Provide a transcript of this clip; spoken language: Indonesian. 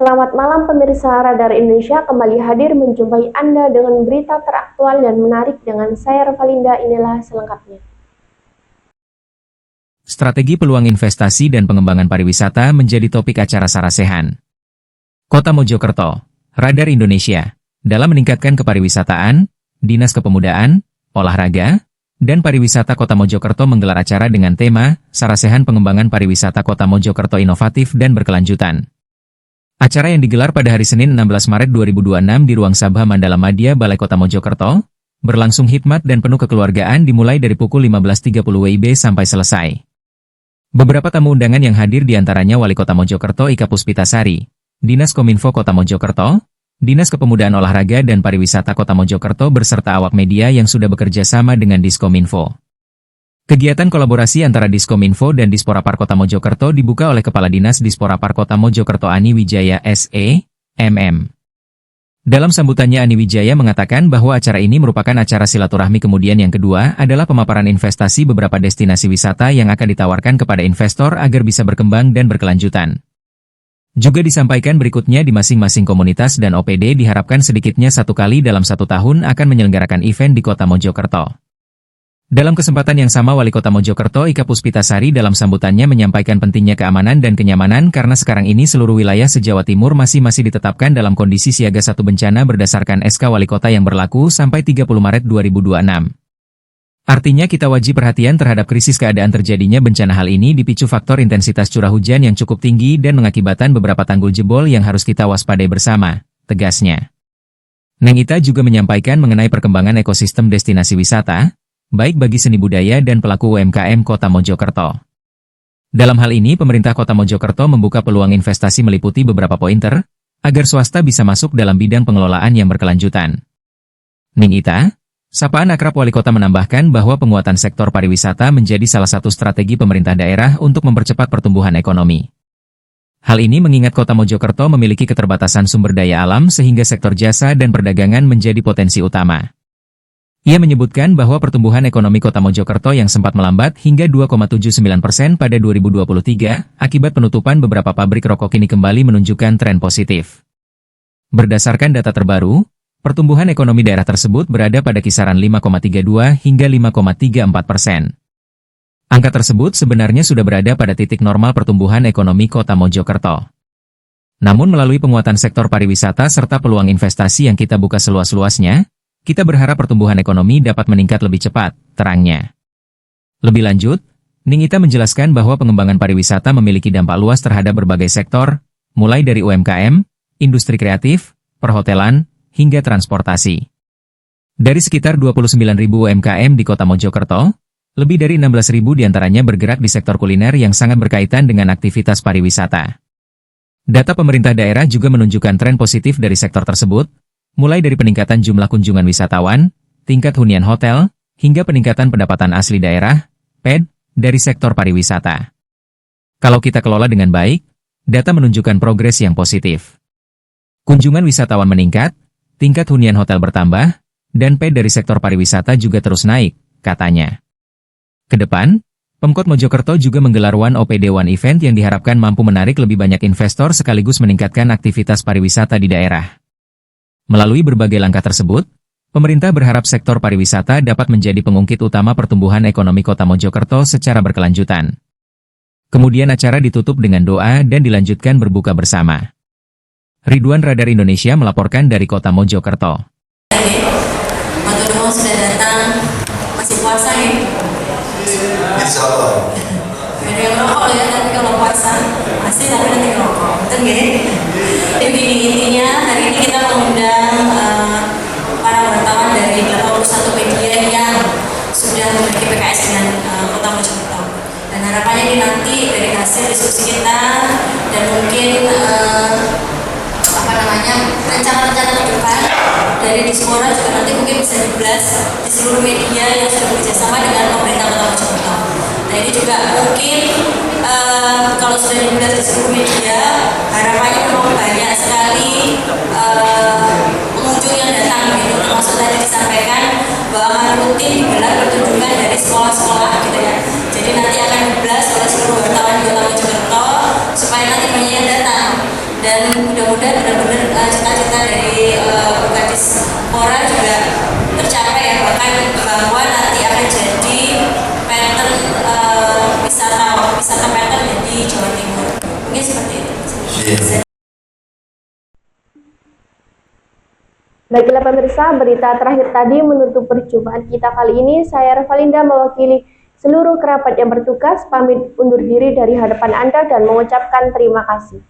Selamat malam pemirsa Radar Indonesia, kembali hadir menjumpai Anda dengan berita teraktual dan menarik dengan saya Revalinda. Inilah selengkapnya. Strategi peluang investasi dan pengembangan pariwisata menjadi topik acara Sarasehan. Kota Mojokerto, Radar Indonesia, dalam meningkatkan kepariwisataan, Dinas Kepemudaan, Olahraga, dan Pariwisata Kota Mojokerto menggelar acara dengan tema Sarasehan Pengembangan Pariwisata Kota Mojokerto Inovatif dan Berkelanjutan. Acara yang digelar pada hari Senin 16 Maret 2026 di Ruang Sabha Mandala Madya Balai Kota Mojokerto, berlangsung hikmat dan penuh kekeluargaan dimulai dari pukul 15.30 WIB sampai selesai. Beberapa tamu undangan yang hadir diantaranya Wali Kota Mojokerto Ika Puspitasari, Dinas Kominfo Kota Mojokerto, Dinas Kepemudaan Olahraga dan Pariwisata Kota Mojokerto beserta awak media yang sudah bekerja sama dengan Diskominfo. Kegiatan kolaborasi antara Diskominfo dan Disporapar Kota Mojokerto dibuka oleh Kepala Dinas Disporapar Kota Mojokerto Ani Wijaya SE, MM. Dalam sambutannya Ani Wijaya mengatakan bahwa acara ini merupakan acara silaturahmi, kemudian yang kedua adalah pemaparan investasi beberapa destinasi wisata yang akan ditawarkan kepada investor agar bisa berkembang dan berkelanjutan. Juga disampaikan berikutnya di masing-masing komunitas dan OPD diharapkan sedikitnya 1 kali dalam 1 tahun akan menyelenggarakan event di Kota Mojokerto. Dalam kesempatan yang sama Wali Kota Mojokerto Ika Puspitasari dalam sambutannya menyampaikan pentingnya keamanan dan kenyamanan karena sekarang ini seluruh wilayah se-Jawa Timur masih ditetapkan dalam kondisi siaga 1 bencana berdasarkan SK Wali Kota yang berlaku sampai 30 Maret 2026. Artinya kita wajib perhatian terhadap krisis keadaan terjadinya bencana. Hal ini dipicu faktor intensitas curah hujan yang cukup tinggi dan mengakibatkan beberapa tanggul jebol yang harus kita waspadai bersama, tegasnya. Neng Ita juga menyampaikan mengenai perkembangan ekosistem destinasi wisata, baik bagi seni budaya dan pelaku UMKM Kota Mojokerto. Dalam hal ini, pemerintah Kota Mojokerto membuka peluang investasi meliputi beberapa pointer, agar swasta bisa masuk dalam bidang pengelolaan yang berkelanjutan. Ning Ita, sapaan akrab Wali Kota, menambahkan bahwa penguatan sektor pariwisata menjadi salah satu strategi pemerintah daerah untuk mempercepat pertumbuhan ekonomi. Hal ini mengingat Kota Mojokerto memiliki keterbatasan sumber daya alam sehingga sektor jasa dan perdagangan menjadi potensi utama. Ia menyebutkan bahwa pertumbuhan ekonomi Kota Mojokerto yang sempat melambat hingga 2,79% pada 2023 akibat penutupan beberapa pabrik rokok kini kembali menunjukkan tren positif. Berdasarkan data terbaru, pertumbuhan ekonomi daerah tersebut berada pada kisaran 5,32 hingga 5,34%. Angka tersebut sebenarnya sudah berada pada titik normal pertumbuhan ekonomi Kota Mojokerto. Namun melalui penguatan sektor pariwisata serta peluang investasi yang kita buka seluas-luasnya, kita berharap pertumbuhan ekonomi dapat meningkat lebih cepat, terangnya. Lebih lanjut, Ning Ita menjelaskan bahwa pengembangan pariwisata memiliki dampak luas terhadap berbagai sektor, mulai dari UMKM, industri kreatif, perhotelan, hingga transportasi. Dari sekitar 29.000 UMKM di Kota Mojokerto, lebih dari 16.000 diantaranya bergerak di sektor kuliner yang sangat berkaitan dengan aktivitas pariwisata. Data pemerintah daerah juga menunjukkan tren positif dari sektor tersebut, mulai dari peningkatan jumlah kunjungan wisatawan, tingkat hunian hotel, hingga peningkatan pendapatan asli daerah, PED, dari sektor pariwisata. Kalau kita kelola dengan baik, data menunjukkan progres yang positif. Kunjungan wisatawan meningkat, tingkat hunian hotel bertambah, dan PED dari sektor pariwisata juga terus naik, katanya. Kedepan, Pemkot Mojokerto juga menggelar One OPD One Event yang diharapkan mampu menarik lebih banyak investor sekaligus meningkatkan aktivitas pariwisata di daerah. Melalui berbagai langkah tersebut, pemerintah berharap sektor pariwisata dapat menjadi pengungkit utama pertumbuhan ekonomi Kota Mojokerto secara berkelanjutan. Kemudian acara ditutup dengan doa dan dilanjutkan berbuka bersama. Ridwan, Radar Indonesia melaporkan dari Kota Mojokerto. Matur sudah datang, masih puasa ya? Insya Allah. Ada yang rokok ya, tapi kalau puasa masih tapi nanti ngerokok, betul nggak? Jadi intinya hari ini kita mengundang para wartawan dari 81 media yang sudah memiliki PKS dengan Kota Mojokerto. Dan harapannya ini nanti dari hasil diskusi kita dan mungkin rencana-rencana ke depan dari Dispora juga nanti mungkin bisa dibelas di seluruh media yang sudah bekerjasama dengan pemerintah Kota Mojokerto. Nah ini juga mungkin kalau sudah dibelas di seluruh media, harapannya memang banyak sekali pengunjung yang datang gitu. Termasuk tadi disampaikan bahwa akan rutin digelar pertunjukan dari sekolah-sekolah gitu ya. Jadi nanti akan dibelas oleh seluruh wartawan di Kota Mojokerto supaya nanti banyak yang datang. Dan mudah-mudahan Iya. Baiklah pemirsa, berita terakhir tadi menutup perjumpaan kita kali ini. Saya Revalinda mewakili seluruh kerabat yang bertugas pamit undur diri dari hadapan Anda dan mengucapkan terima kasih.